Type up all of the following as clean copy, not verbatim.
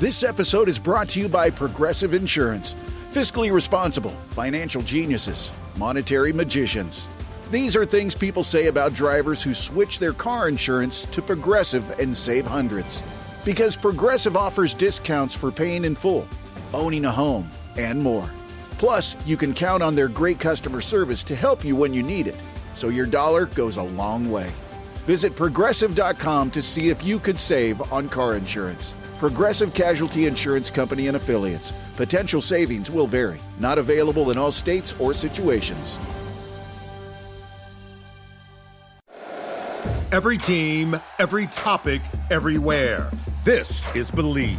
This episode is brought to you by Progressive Insurance. Fiscally responsible, financial geniuses, monetary magicians. These are things people say about drivers who switch their car insurance to Progressive and save hundreds. Because Progressive offers discounts for paying in full, owning a home, and more. Plus, you can count on their great customer service to help you when you need it, so your dollar goes a long way. Visit Progressive.com to see if you could save on car insurance. Progressive Casualty Insurance Company and Affiliates. Potential savings will vary. Not available in all states or situations. Every team, every topic, everywhere. This is Believe.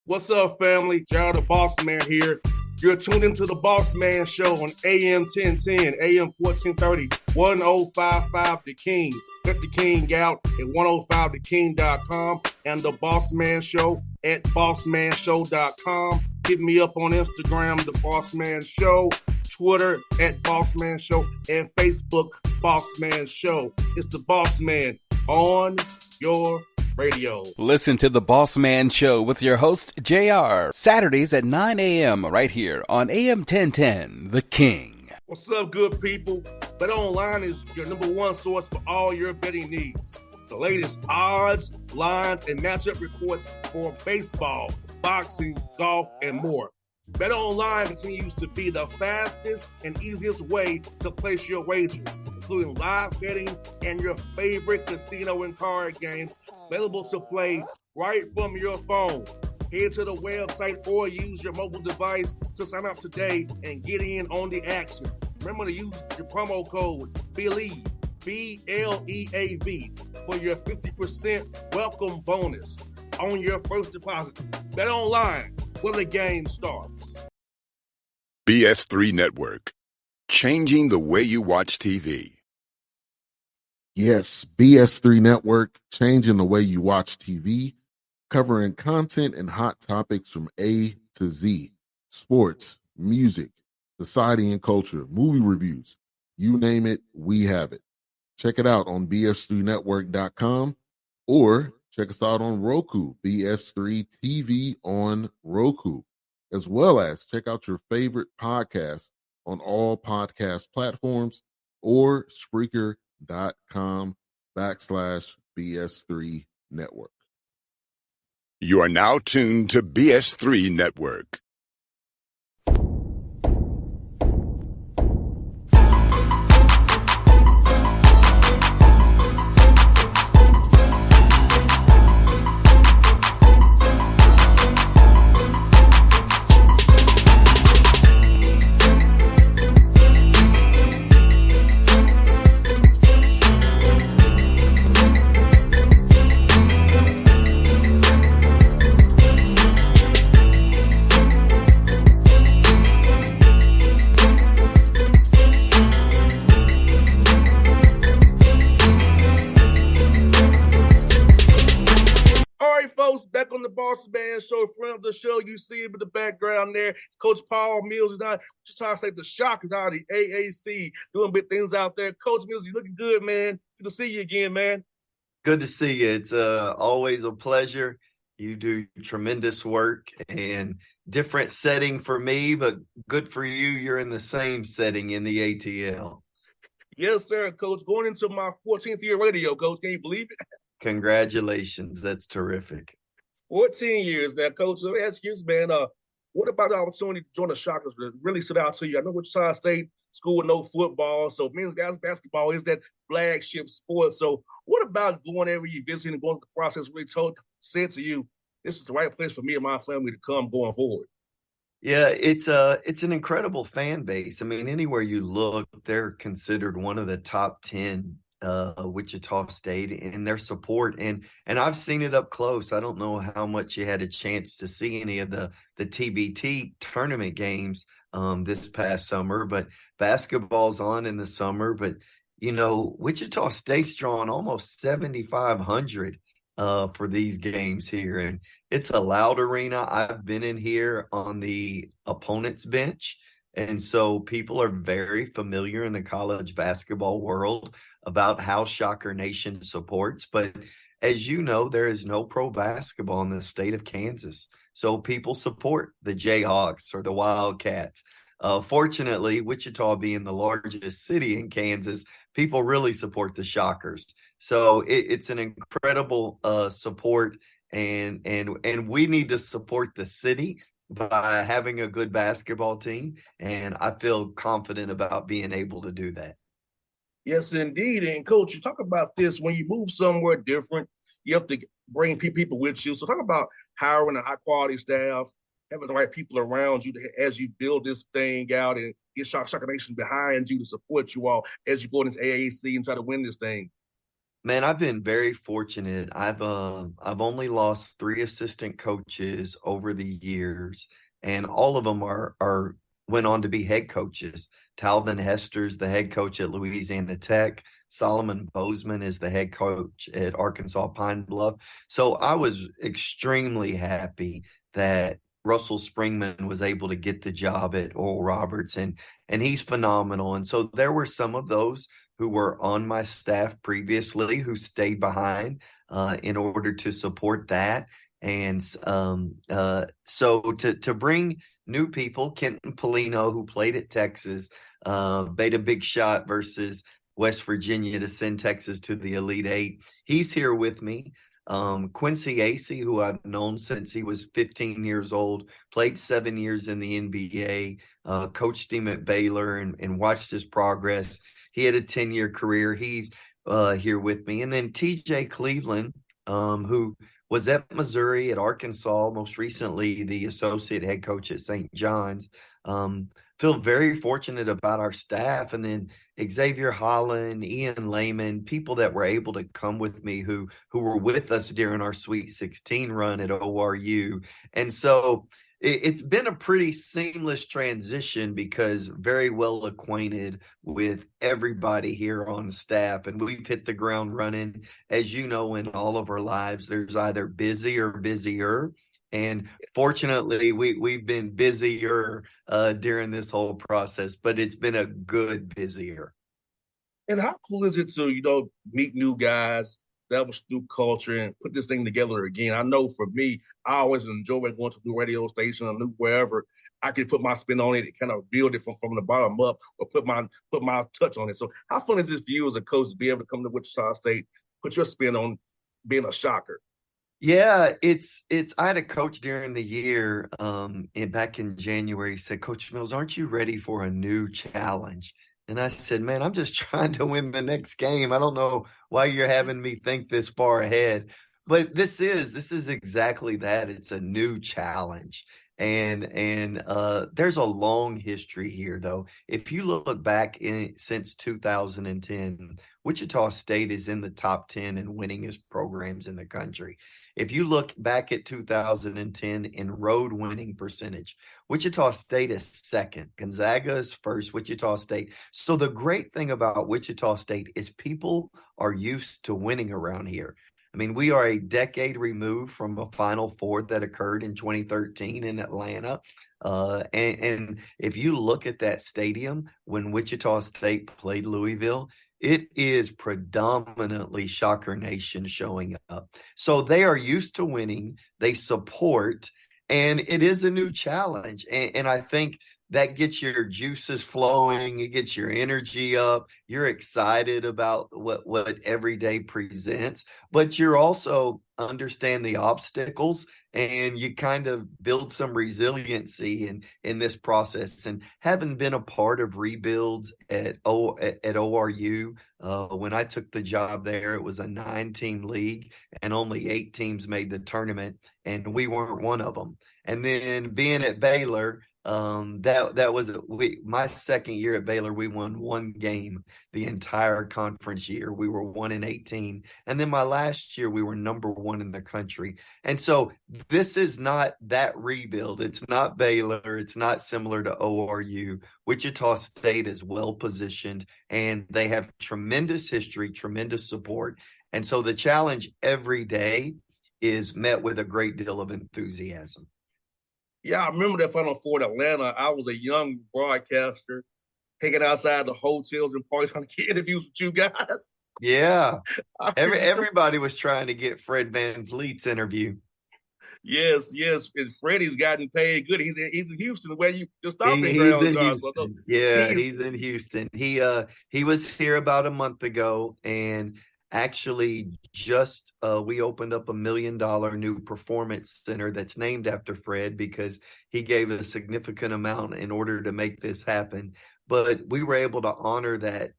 What's up, family? Gerald the Bossman here. You're tuned into the Bossman Show on AM 1010, AM 1430, 1055 The King. Check The King out at 105theking.com and the Bossman Show at bossmanshow.com. Hit me up on Instagram, The Bossman Show, Twitter at Bossman Show, and Facebook, Bossman Show. It's the Bossman on your radio. Listen to the Bossman Show with your host, JR, Saturdays at 9 a.m. right here on AM 1010, The King. What's up, good people? BetOnline is your number one source for all your betting needs. The latest odds, lines, and matchup reports for baseball, boxing, golf, and more. BetOnline continues to be the fastest and easiest way to place your wagers, including live betting and your favorite casino and card games available to play right from your phone. Head to the website or use your mobile device to sign up today and get in on the action. Remember to use your promo code BELIEVE, B-L-E-A-V, for your 50% welcome bonus on your first deposit. Bet online where the game starts. BS3 Network, changing the way you watch TV. Yes, BS3 Network, changing the way you watch TV, covering content and hot topics from A to Z, sports, music, society and culture, movie reviews, you name it, we have it. Check it out on bs3network.com or check us out on Roku, BS3 TV on Roku, as well as check out your favorite podcast on all podcast platforms or Spreaker.com/BS3 Network. You are now tuned to BS3 Network. Back on the Bossman Show, friend of the show, you see him in the background there. Coach Paul Mills is out. Just trying to say the Shock is out of the AAC, doing big things out there. Coach Mills, you looking good, man. Good to see you again, man. Good to see you. It's always a pleasure. You do tremendous work and different setting for me, but good for you. You're in the same setting in the ATL. Yes, sir, Coach. Going into my 14th year radio, Coach. Can you believe it? Congratulations. That's terrific. 14 years now, Coach. Let me ask you this, man. What about the opportunity to join the Shockers that really stood out to you? I know Wichita State school with no football, so men's guys basketball is that flagship sport. So what about going every year, visiting and going through the process really said to you, this is the right place for me and my family to come going forward? Yeah, it's an incredible fan base. I mean, anywhere you look, they're considered one of the top 10 Wichita State in their support. And I've seen it up close. I don't know how much you had a chance to see any of the TBT tournament games this past summer, but basketball's on in the summer. But, you know, Wichita State's drawn almost 7,500 for these games here. And it's a loud arena. I've been in here on the opponent's bench. And so people are very familiar in the college basketball world about how Shocker Nation supports. But as you know, there is no pro basketball in the state of Kansas. So people support the Jayhawks or the Wildcats. Fortunately, Wichita being the largest city in Kansas, people really support the Shockers. So it's an incredible support, and we need to support the city by having a good basketball team. And I feel confident about being able to do that. Yes, indeed. And coach, you talk about this when you move somewhere different, you have to bring people with you. So talk about hiring a high quality staff, having the right people around you as you build this thing out and get Shocker Nation behind you to support you all as you go into AAC and try to win this thing. Man, I've been very fortunate. I've only lost 3 assistant coaches over the years, and all of them are went on to be head coaches. Talvin Hester's the head coach at Louisiana Tech. Solomon Bossman is the head coach at Arkansas Pine Bluff. So I was extremely happy that Russell Springman was able to get the job at Oral Roberts, and he's phenomenal. And so there were some of those who were on my staff previously who stayed behind in order to support that. And so to bring new people, Kenton Polino, who played at Texas, made a big shot versus West Virginia to send Texas to the Elite Eight. He's here with me. Quincy Acey, who I've known since he was 15 years old, played 7 years in the NBA, coached him at Baylor and watched his progress. He had a 10-year career. He's here with me. And then TJ Cleveland, who was at Missouri, at Arkansas, most recently the associate head coach at St. John's. Feel very fortunate about our staff. And then Xavier Holland, Ian Lehman, people that were able to come with me who were with us during our Sweet 16 run at ORU. And so it's been a pretty seamless transition because very well acquainted with everybody here on staff, and we've hit the ground running. As you know, in all of our lives, there's either busy or busier. And fortunately, we've been busier during this whole process, but it's been a good busier. And how cool is it to, meet new guys, establish new culture, and put this thing together again? I know for me, I always enjoy going to a new radio station or new wherever. I can put my spin on it and kind of build it from the bottom up or put my touch on it. So how fun is this for you as a coach to be able to come to Wichita State, put your spin on being a Shocker? Yeah, it's I had a coach during the year back in January said, Coach Mills, aren't you ready for a new challenge? And I said, man, I'm just trying to win the next game. I don't know why you're having me think this far ahead. But this is exactly that. It's a new challenge. And there's a long history here, though. If you look back since 2010, Wichita State is in the top 10 in winningest programs in the country. If you look back at 2010 in road winning percentage, Wichita State is second. Gonzaga is first, Wichita State. So the great thing about Wichita State is people are used to winning around here. I mean, we are a decade removed from a Final Four that occurred in 2013 in Atlanta. And if you look at that stadium when Wichita State played Louisville, it is predominantly Shocker Nation showing up. So they are used to winning. They support, and it is a new challenge. And I think that gets your juices flowing. It gets your energy up. You're excited about what every day presents, but you're also understand the obstacles, and you kind of build some resiliency in this process. And having been a part of rebuilds at ORU, when I took the job there, it was a 9-team league and only 8 teams made the tournament, and we weren't one of them. And then being at Baylor, that was my second year at Baylor. We won 1 game the entire conference year. We were 1-18, and then my last year we were number 1 in the country. And so this is not that rebuild. It's not Baylor. It's not similar to ORU. Wichita State is well positioned, and they have tremendous history, tremendous support. And so the challenge every day is met with a great deal of enthusiasm. Yeah, I remember that Final Four in Atlanta. I was a young broadcaster hanging outside the hotels and parties trying to get interviews with you guys. Yeah. I mean, Everybody was trying to get Fred Van Vliet's interview. yes, yes. And Freddie's gotten paid good. He's in Houston, where you the stomping He's grounds in are. So no, Houston. Yeah, he is. he's in Houston. He was here about a month ago, and actually just we opened up $1 million new performance center that's named after Fred because he gave a significant amount in order to make this happen. But we were able to honor that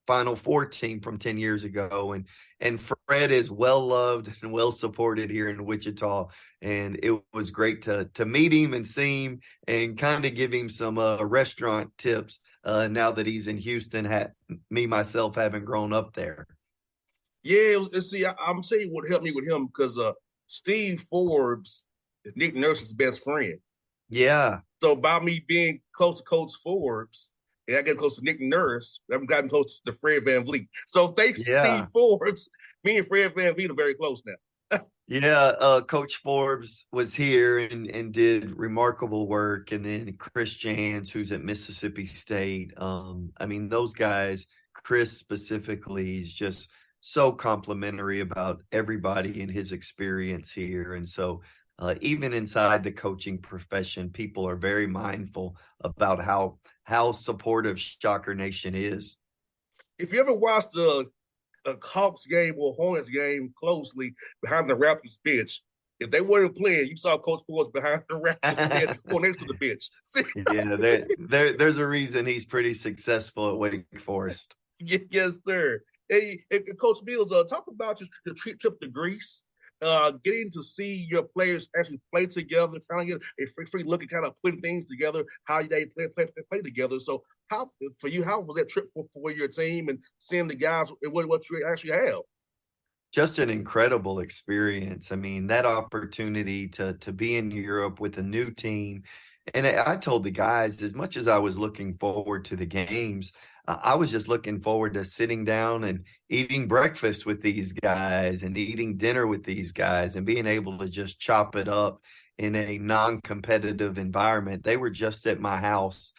Final Four team from 10 years ago. And Fred is well loved and well supported here in Wichita. And it was great to meet him and see him and kind of give him some restaurant tips now that he's in Houston, me, myself, having grown up there. Yeah, see, I'm telling you what helped me with him because Steve Forbes is Nick Nurse's best friend. Yeah. So by me being close to Coach Forbes, and I get close to Nick Nurse, I've gotten close to Fred Van Vliet. So thanks to Steve Yeah. Forbes, me and Fred Van Vliet are very close now. Yeah, Coach Forbes was here and did remarkable work, and then Chris Jans, who's at Mississippi State. I mean, those guys, Chris specifically, is just so complimentary about everybody in his experience here, and so even inside the coaching profession, people are very mindful about how supportive Shocker Nation is. If you ever watched a Hawks game or Hornets game closely behind the Raptors bench, if they weren't playing, you saw Coach Forbes behind the Raptors bench or next to the bench. See? Yeah, there's a reason he's pretty successful at Wake Forest. Yes, sir. Hey, Coach Mills, talk about your trip to Greece. Getting to see your players actually play together, kind of get a free look at kind of putting things together, how they play together. So, how for you? How was that trip for your team and seeing the guys and what you actually have? Just an incredible experience. I mean, that opportunity to be in Europe with a new team. And I told the guys, as much as I was looking forward to the games, I was just looking forward to sitting down and eating breakfast with these guys and eating dinner with these guys and being able to just chop it up in a non-competitive environment. They were just at my house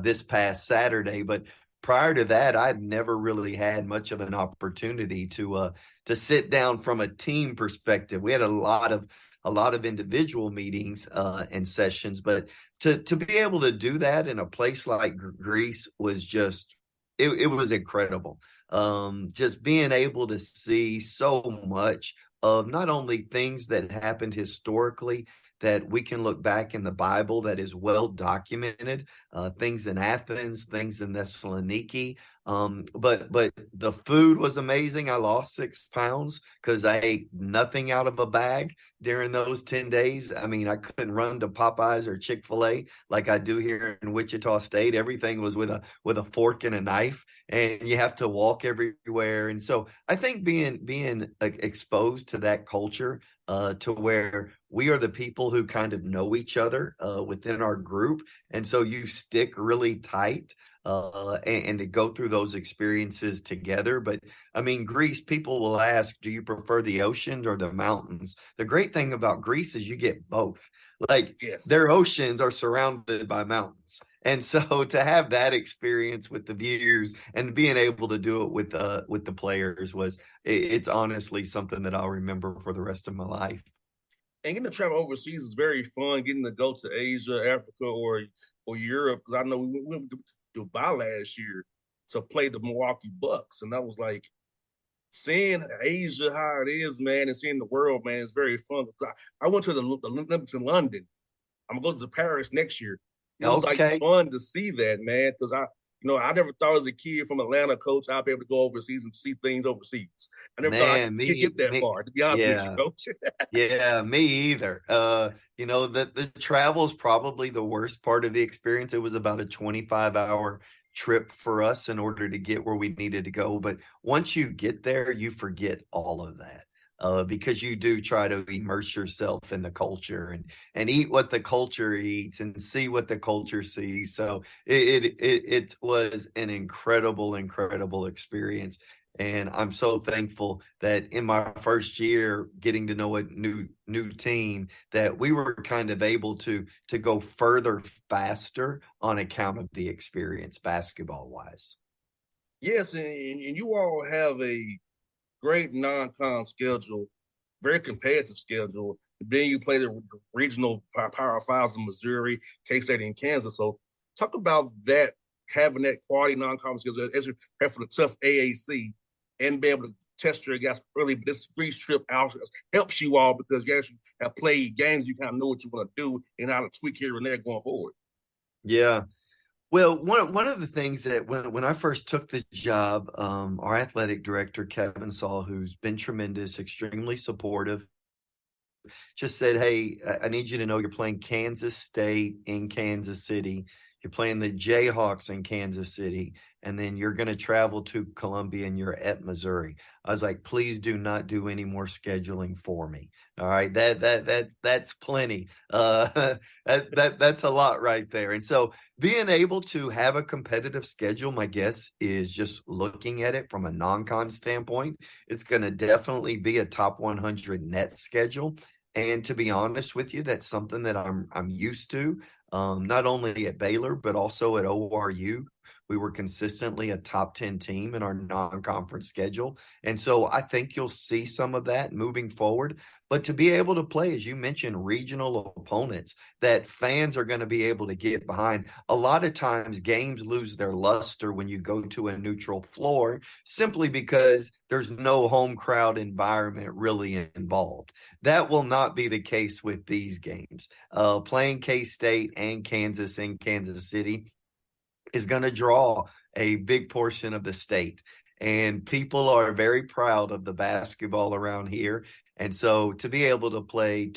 this past Saturday, but prior to that, I'd never really had much of an opportunity to sit down from a team perspective. We had a lot of individual meetings and sessions, but to be able to do that in a place like Greece was just it was incredible. Just being able to see so much of not only things that happened historically that we can look back in the Bible that is well documented, things in Athens, things in Thessaloniki. But the food was amazing. I lost 6 pounds because I ate nothing out of a bag during those 10 days. I mean, I couldn't run to Popeyes or Chick-fil-A like I do here in Wichita State. Everything was with a fork and a knife, and you have to walk everywhere. And so I think being exposed to that culture to where we are the people who kind of know each other within our group. And so you stick really tight and to go through those experiences together. But I mean, Greece, people will ask, do you prefer the oceans or the mountains? The great thing about Greece is you get both. Like Yes. their oceans are surrounded by mountains. And so to have that experience with the views and being able to do it with the players it's honestly something that I'll remember for the rest of my life. And getting to travel overseas is very fun. Getting to go to Asia, Africa, or Europe, because I know we went to Dubai last year to play the Milwaukee Bucks, and that was like seeing Asia how it is, man, and seeing the world, man, is very fun. I went to the Olympics in London. I'm going to Paris next year. It was like fun to see that, man, because I never thought as a kid from Atlanta, coach, I'd be able to go overseas and see things overseas. I never thought I could get that far, to be honest with you, coach. Yeah, me either. The travel is probably the worst part of the experience. It was about a 25-hour trip for us in order to get where we needed to go. But once you get there, you forget all of that. Because you do try to immerse yourself in the culture and eat what the culture eats and see what the culture sees. So it was an incredible experience. And I'm so thankful that in my first year, getting to know a new team, that we were kind of able to go further faster on account of the experience basketball wise. Yes, and you all have a great non-con schedule, very competitive schedule. Then you play the regional Power Fives in Missouri, K-State, and Kansas. So talk about that, having that quality non-conference schedule as you prepare for the tough AAC and be able to test your guys early. But this free trip out helps you all because you actually have played games. You kind of know what you want to do and how to tweak here and there going forward. Yeah. Well, one of the things that when I first took the job, our athletic director, Kevin Saul, who's been tremendous, extremely supportive, just said, "Hey, I need you to know you're playing Kansas State in Kansas City. You're playing the Jayhawks in Kansas City, and then you're going to travel to Columbia and you're at Missouri." I was like, "Please do not do any more scheduling for me." All right, that's plenty. That's a lot right there. And so being able to have a competitive schedule, my guess is just looking at it from a non-con standpoint, it's going to definitely be a top 100 net schedule. And to be honest with you, that's something that I'm used to, not only at Baylor but also at ORU. We were consistently a top 10 team in our non-conference schedule. And so I think you'll see some of that moving forward. But to be able to play, as you mentioned, regional opponents that fans are going to be able to get behind, a lot of times games lose their luster when you go to a neutral floor simply because there's no home crowd environment really involved. That will not be the case with these games. Playing K-State and Kansas in Kansas City is going to draw a big portion of the state. And people are very proud of the basketball around here. And so to be able to play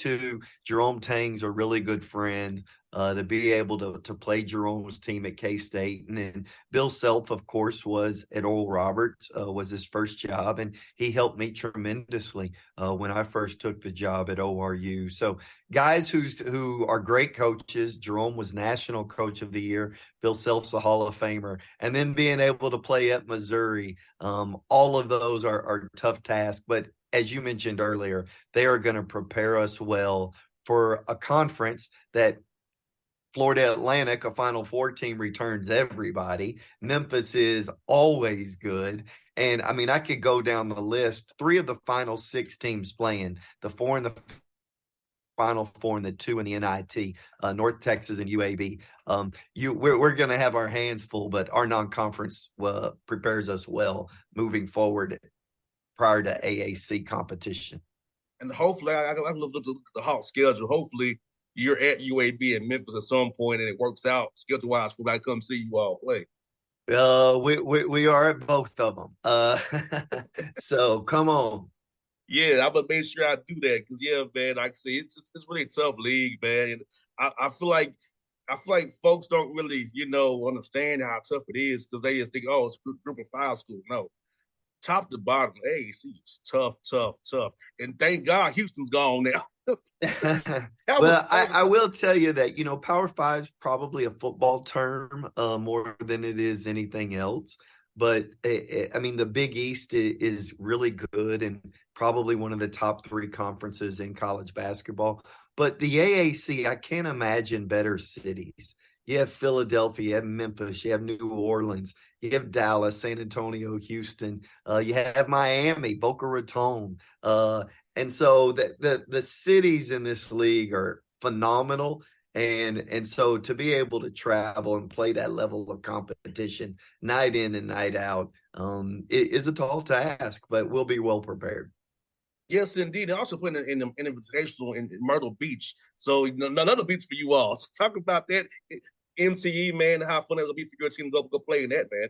Jerome Tang's a really good friend, to be able to play Jerome's team at K-State. And then Bill Self, of course, was at Oral Roberts, was his first job. And he helped me tremendously when I first took the job at ORU. So guys who are great coaches. Jerome was National Coach of the Year. Bill Self's a Hall of Famer. And then being able to play at Missouri, all of those are tough tasks. But as you mentioned earlier, they are going to prepare us well for a conference that Florida Atlantic, a Final Four team, returns everybody. Memphis is always good. And I mean, I could go down the list. 3 of the final 6 teams playing, the 4 in the Final Four and the 2 in the NIT, North Texas and UAB. We're going to have our hands full, but our non-conference prepares us well moving forward prior to AAC competition. And hopefully, I look at the Hawk schedule. Hopefully, you're at UAB in Memphis at some point, and it works out schedule wise for I come see you all play. We are at both of them. So come on. Yeah, I'm gonna make sure I do that because yeah, man, like I say, it's really a tough league, man. And I feel like folks don't really, understand how tough it is because they just think, oh, it's group of 5 school. No, top to bottom, AAC is tough, tough, tough. And thank God Houston's gone now. Well, I will tell you that, Power Five is probably a football term more than it is anything else. But, I mean, the Big East is really good and probably one of the top 3 conferences in college basketball. But the AAC, I can't imagine better cities. You have Philadelphia, you have Memphis, you have New Orleans, you have Dallas, San Antonio, Houston, you have Miami, Boca Raton. And so the cities in this league are phenomenal. And so to be able to travel and play that level of competition night in and night out it is a tall task, but we'll be well prepared. Yes, indeed. And also playing in an invitational in Myrtle Beach. So another beach for you all. So talk about that MTE, man, how fun it'll be for your team to go play in that, man.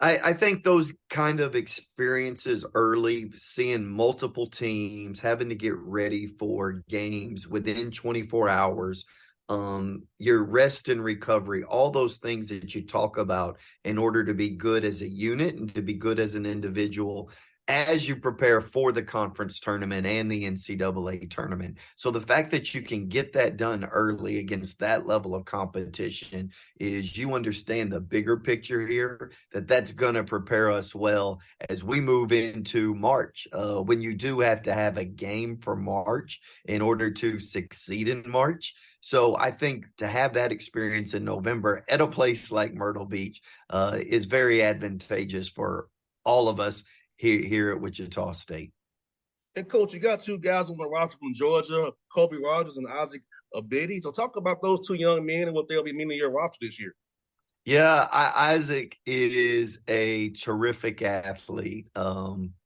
I think those kind of experiences early, seeing multiple teams, having to get ready for games within 24 hours, your rest and recovery, all those things that you talk about in order to be good as a unit and to be good as an individual as you prepare for the conference tournament and the NCAA tournament. So the fact that you can get that done early against that level of competition is you understand the bigger picture here, that's going to prepare us well as we move into March. When you do have to have a game for March in order to succeed in March, So I think to have that experience in November at a place like Myrtle Beach is very advantageous for all of us here at Wichita State. And Coach, you got two guys on the roster from Georgia, Kobe Rogers and Isaac Abedi. So talk about those two young men and what they'll be meaning to your roster this year. Yeah, Isaac is a terrific athlete.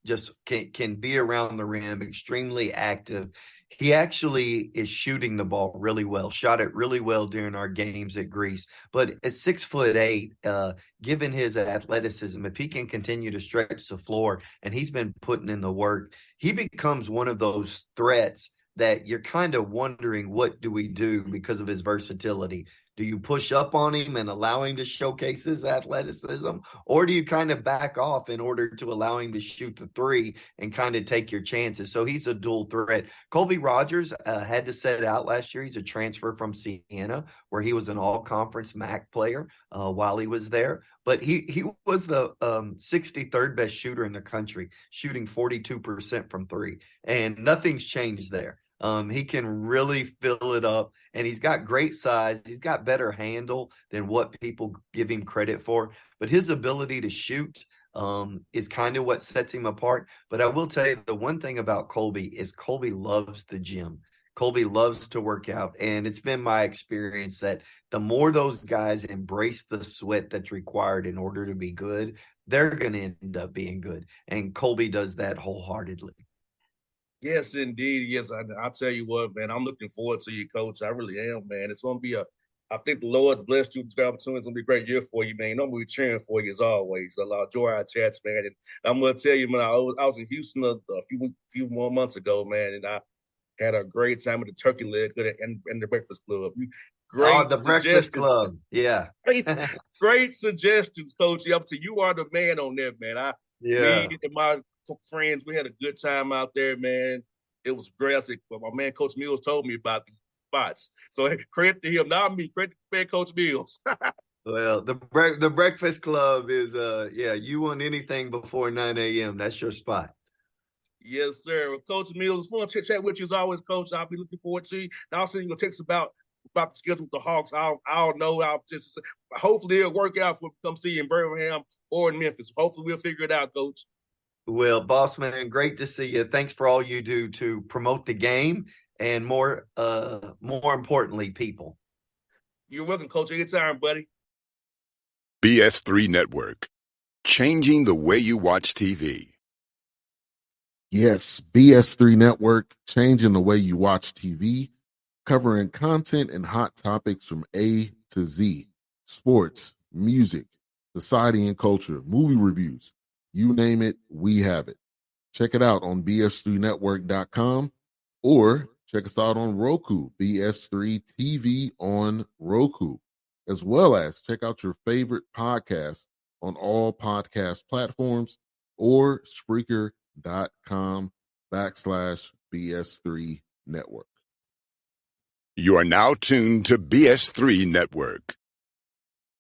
Just can be around the rim, extremely active. He actually is shooting the ball really well, shot it really well during our games at Greece. But at 6'8", given his athleticism, if he can continue to stretch the floor, and he's been putting in the work, he becomes one of those threats that you're kind of wondering, what do we do because of his versatility? Do you push up on him and allow him to showcase his athleticism, or do you kind of back off in order to allow him to shoot the three and kind of take your chances? So he's a dual threat. Colby Rogers had to set out last year. He's a transfer from Siena, where he was an all-conference MAC player while he was there. But he was the 63rd best shooter in the country, shooting 42% from three. And nothing's changed there. He can really fill it up, and he's got great size. He's got better handle than what people give him credit for, but his ability to shoot is kind of what sets him apart. But I will tell you, the one thing about Colby is Colby loves the gym. Colby loves to work out, and it's been my experience that the more those guys embrace the sweat that's required in order to be good, they're going to end up being good, and Colby does that wholeheartedly. Yes, indeed. Yes, I'll tell you what, man, I'm looking forward to you, Coach. I really am, man. It's going to be I think the Lord blessed you with this opportunity. It's going to be a great year for you, man. I'm going to be cheering for you as always. A lot of joy our chats, man. And I'm going to tell you, man, I was in Houston a few more months ago, man, and I had a great time at the Turkey Leg and the Breakfast Club. Great the Breakfast Club. Yeah. Great suggestions, Coach. You are the man on there, man. Me and my friends, we had a good time out there, man. It was great. I said, well, my man Coach Mills told me about these spots, so credit to him, not me. Credit to Coach Mills. Well, the Breakfast Club is you want anything before 9 a.m., that's your spot. Yes, sir. Well, Coach Mills, it's fun to chat with you as always, Coach. I'll be looking forward to you. And I'll send you a text about the schedule with the Hawks. I'll know. I'll just hopefully it'll work out for come see you in Birmingham or in Memphis. Hopefully we'll figure it out, Coach. Well, Bossman, great to see you. Thanks for all you do to promote the game and more importantly, people. You're welcome, Coach. Anytime, buddy. BS3 Network, changing the way you watch TV. Yes, BS3 Network, changing the way you watch TV, covering content and hot topics from A to Z, sports, music, society and culture, movie reviews. You name it, we have it. Check it out on bs3network.com or check us out on Roku, BS3 TV on Roku, as well as check out your favorite podcast on all podcast platforms or Spreaker.com/BS3 Network. You are now tuned to BS3 Network.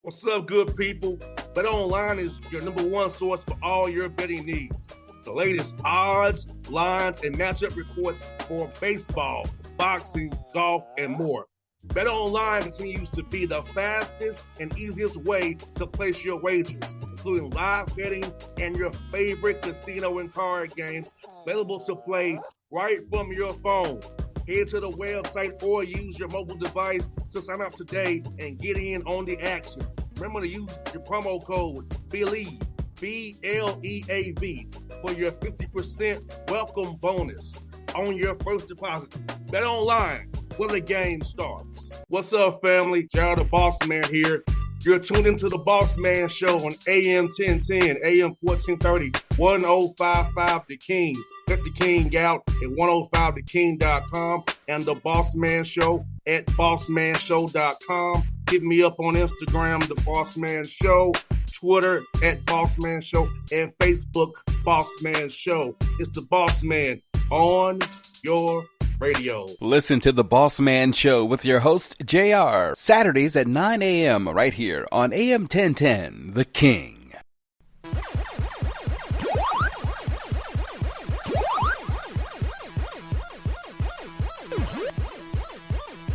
What's up, good people? Bet Online is your number one source for all your betting needs. The latest odds, lines, and matchup reports for baseball, boxing, golf, and more. Bet Online continues to be the fastest and easiest way to place your wagers, including live betting and your favorite casino and card games available to play right from your phone. Head to the website or use your mobile device to sign up today and get in on the action. Remember to use your promo code BELIEVE, BLEAV, for your 50% welcome bonus on your first deposit. Bet Online, where the game starts. What's up, family? Jared the Bossman here. You're tuned into the Bossman Show on AM 1010, AM 1430, 1055 The King. Let the King out at 105theking.com and the Bossman Show at bossmanshow.com. Hit me up on Instagram, The Bossman Show, Twitter at Bossman Show, and Facebook, Bossman Show. It's the Bossman on your radio. Listen to The Bossman Show with your host, JR, Saturdays at 9 a.m. right here on AM 1010, The King.